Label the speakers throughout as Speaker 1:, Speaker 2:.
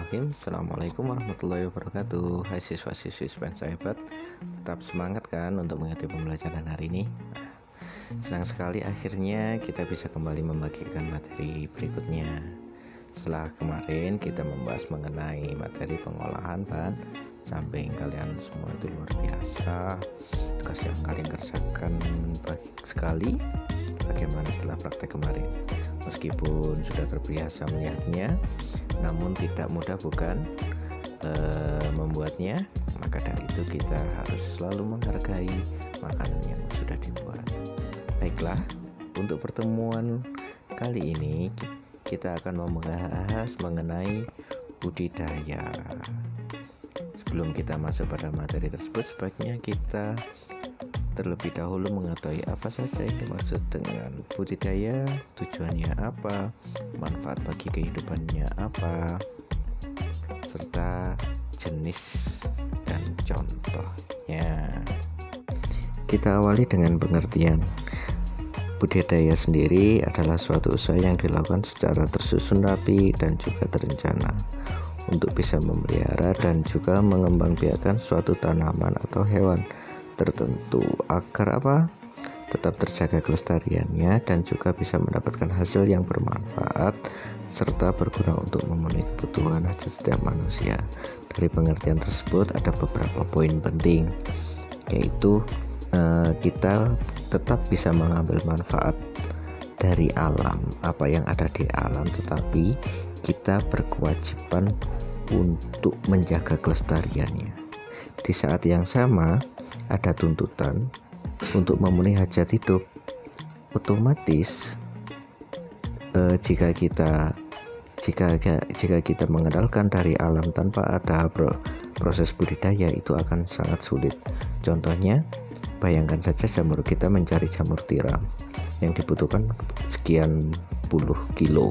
Speaker 1: Bismillahirrahmanirrahim. Assalamualaikum warahmatullahi wabarakatuh. Hai siswa-siswi sahabat, tetap semangat kan untuk mengikuti pembelajaran hari ini. Senang sekali akhirnya kita bisa kembali membagikan materi berikutnya. Setelah kemarin kita membahas mengenai materi pengolahan bahan samping, kalian semua itu luar biasa. Tugas yang kalian kerjakan baik sekali. Bagaimana setelah praktek kemarin? Meskipun sudah terbiasa melihatnya, namun tidak mudah bukan membuatnya. Maka dari itu kita harus selalu menghargai makanan yang sudah dibuat. Baiklah, untuk pertemuan kali ini kita akan membahas mengenai budidaya. Sebelum kita masuk pada materi tersebut, sebaiknya kita terlebih dahulu mengetahui apa saja yang dimaksud dengan budidaya, tujuannya apa, manfaat bagi kehidupannya apa, serta jenis dan contohnya. Kita awali dengan pengertian. Budidaya sendiri adalah suatu usaha yang dilakukan secara tersusun rapi dan juga terencana untuk bisa memelihara dan juga mengembangbiakkan suatu tanaman atau hewan tertentu agar tetap terjaga kelestariannya dan juga bisa mendapatkan hasil yang bermanfaat serta berguna untuk memenuhi kebutuhan hajat setiap manusia. Dari pengertian tersebut ada beberapa poin penting, yaitu kita tetap bisa mengambil manfaat dari alam, apa yang ada di alam, tetapi kita berkewajiban untuk menjaga kelestariannya. Di saat yang sama ada tuntutan untuk memenuhi hajat hidup. Otomatis jika kita mengandalkan dari alam tanpa ada proses budidaya, itu akan sangat sulit. Contohnya, bayangkan saja jamur kita mencari jamur tiram yang dibutuhkan sekian puluh kilo.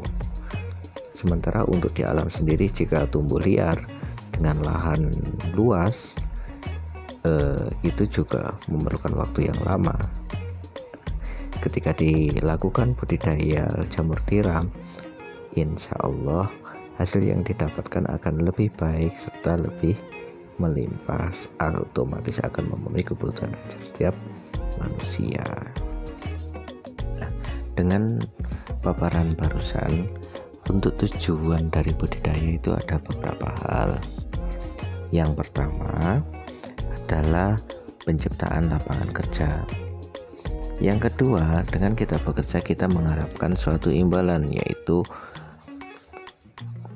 Speaker 1: Sementara untuk di alam sendiri, jika tumbuh liar dengan lahan luas, itu juga memerlukan waktu yang lama. Ketika dilakukan budidaya jamur tiram, insya Allah hasil yang didapatkan akan lebih baik serta lebih melimpah, otomatis akan memenuhi kebutuhan setiap manusia. Nah, dengan paparan barusan, untuk tujuan dari budidaya itu ada beberapa hal. Yang pertama adalah penciptaan lapangan kerja. Yang kedua, dengan kita bekerja kita mengharapkan suatu imbalan, yaitu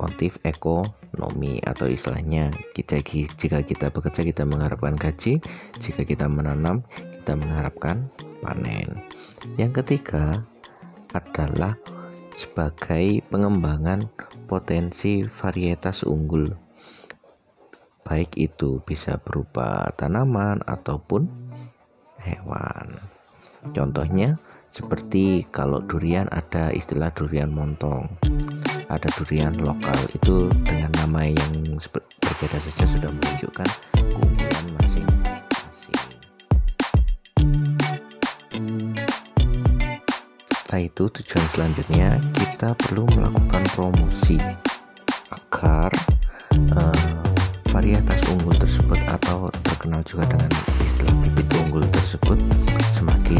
Speaker 1: motif ekonomi, atau istilahnya jika kita bekerja kita mengharapkan gaji, jika kita menanam kita mengharapkan panen. Yang ketiga adalah sebagai pengembangan potensi varietas unggul, baik itu bisa berupa tanaman ataupun hewan. Contohnya seperti kalau durian ada istilah durian montong, ada durian lokal, itu dengan nama yang berbeda saja sudah menunjukkan keunggulan masing-masing. Setelah itu, tujuan selanjutnya kita perlu melakukan promosi agar varietas unggul tersebut, atau terkenal juga dengan istilah bibit unggul tersebut, semakin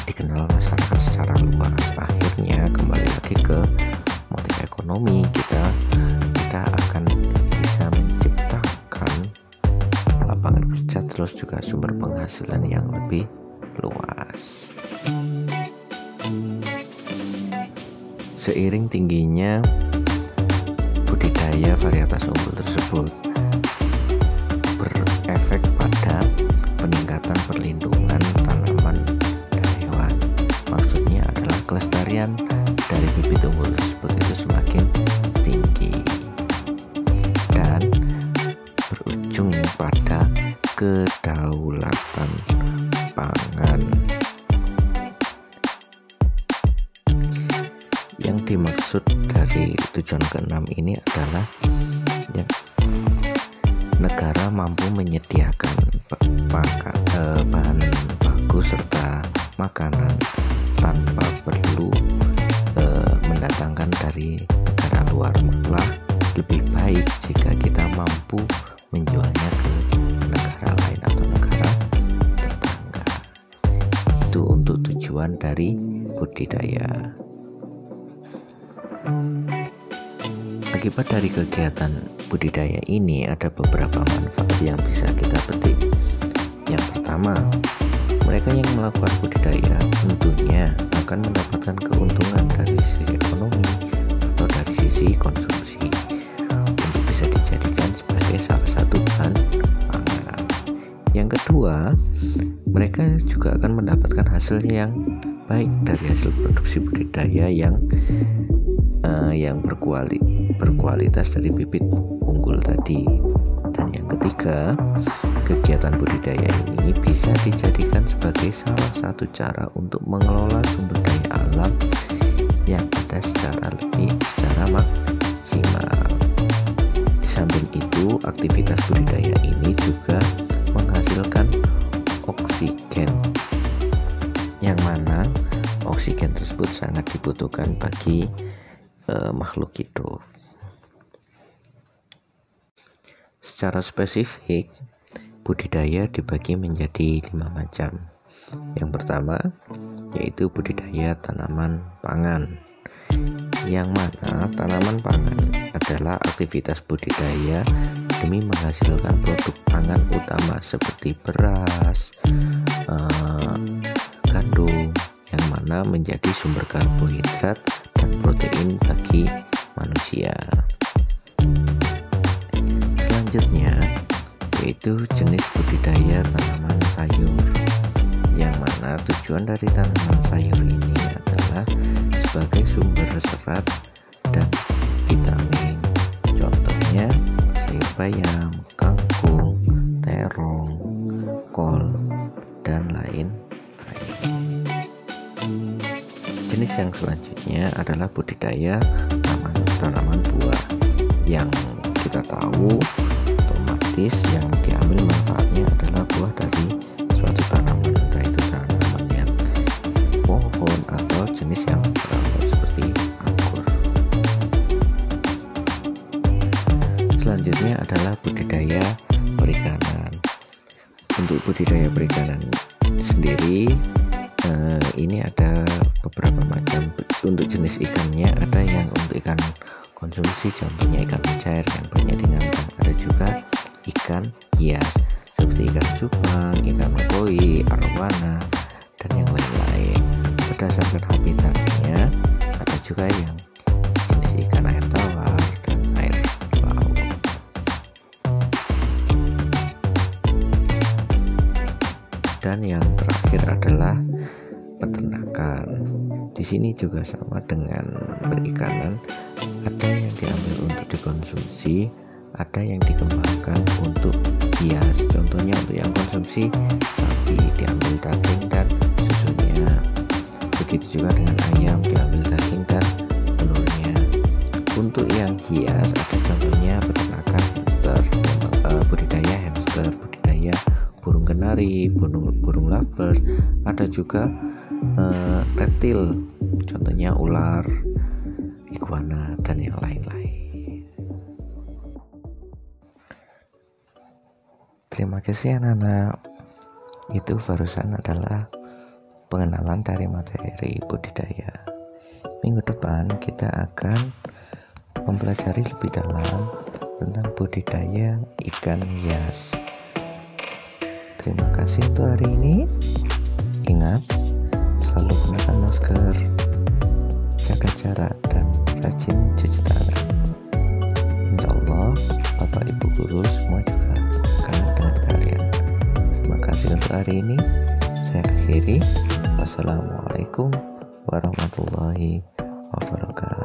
Speaker 1: dikenal masyarakat secara luas. Akhirnya kembali lagi ke motif ekonomi, kita akan bisa menciptakan lapangan kerja, terus juga sumber penghasilan yang lebih luas. Seiring tingginya budidaya varietas unggul tersebut berefek pada peningkatan perlindungan tanaman dan hewan. Maksudnya adalah kelestarian dari bibit unggul tersebut itu semakin tinggi dan berujung pada kedaulatan pangan. Yang dimaksud dari tujuan keenam ini adalah negara mampu menyediakan bahan baku serta makanan tanpa perlu mendatangkan dari negara luar, malah lebih baik mampu menjualnya ke negara lain atau negara tetangga. Itu untuk tujuan dari budidaya. Akibat dari kegiatan budidaya ini ada beberapa manfaat yang bisa kita petik. Yang pertama, mereka yang melakukan budidaya tentunya akan mendapatkan keuntungan dari sisi ekonomi atau dari sisi konsumsi untuk bisa dijadikan sebagai salah satu bahan pangan. Yang kedua, mereka juga akan mendapatkan hasil yang baik dari hasil produksi budidaya yang berkualitas dari bibit unggul tadi. Dan yang ketiga, kegiatan budidaya ini bisa dijadikan sebagai salah satu cara untuk mengelola sumber daya alam yang ada secara maksimal. Di samping itu, aktivitas budidaya ini juga menghasilkan oksigen, yang mana oksigen tersebut sangat dibutuhkan bagi makhluk hidup. Secara spesifik, budidaya dibagi menjadi 5 macam. Yang pertama yaitu budidaya tanaman pangan, yang mana tanaman pangan adalah aktivitas budidaya demi menghasilkan produk pangan utama seperti beras, gandum, yang mana menjadi sumber karbohidrat dan protein bagi manusia. Selanjutnya yaitu jenis budidaya tanaman sayur, yang mana tujuan dari tanaman sayur ini adalah sebagai sumber serat dan vitamin. Contohnya sayur bayam, kangkung, terong, kol, dan lain-lain. Jenis yang selanjutnya adalah budidaya tanaman buah, yang kita tahu otomatis yang diambil manfaatnya adalah buah dari suatu tanaman, entah itu tanaman yang pohon atau jenis yang berambat seperti anggur. Selanjutnya adalah budidaya perikanan. Untuk budidaya perikanan sendiri, ini ada beberapa macam. Untuk jenis ikannya ada yang untuk ikan konsumsi, contohnya ikan mujair yang banyak dinanam. Ada juga ikan hias seperti ikan cupang, ikan koi, arowana, dan yang lain-lain. Berdasarkan habitatnya, ada juga yang jenis ikan air tawar dan air laut. Dan yang terakhir adalah peternakan. Di sini juga sama dengan perikanan, ada yang diambil untuk dikonsumsi, ada yang dikembangkan untuk hias. Contohnya untuk yang konsumsi, sapi diambil daging dan susunya. Begitu juga dengan ayam, diambil daging dan telurnya. Untuk yang hias ada contohnya peternakan hamster, budidaya hamster, budidaya burung kenari, burung lovebird. Ada juga reptil, contohnya ular, iguana, dan yang lain-lain. Terima kasih anak-anak. Itu barusan adalah pengenalan dari materi budidaya. Minggu depan kita akan mempelajari lebih dalam tentang budidaya ikan hias. Terima kasih untuk hari ini. Ingat, selalu gunakan masker, jaga jarak, dan rajin cuci tangan. Insya Allah, Bapak Ibu Guru semua juga akan dengan kalian. Terima kasih untuk hari ini. Saya akhiri. Wassalamualaikum warahmatullahi wabarakatuh.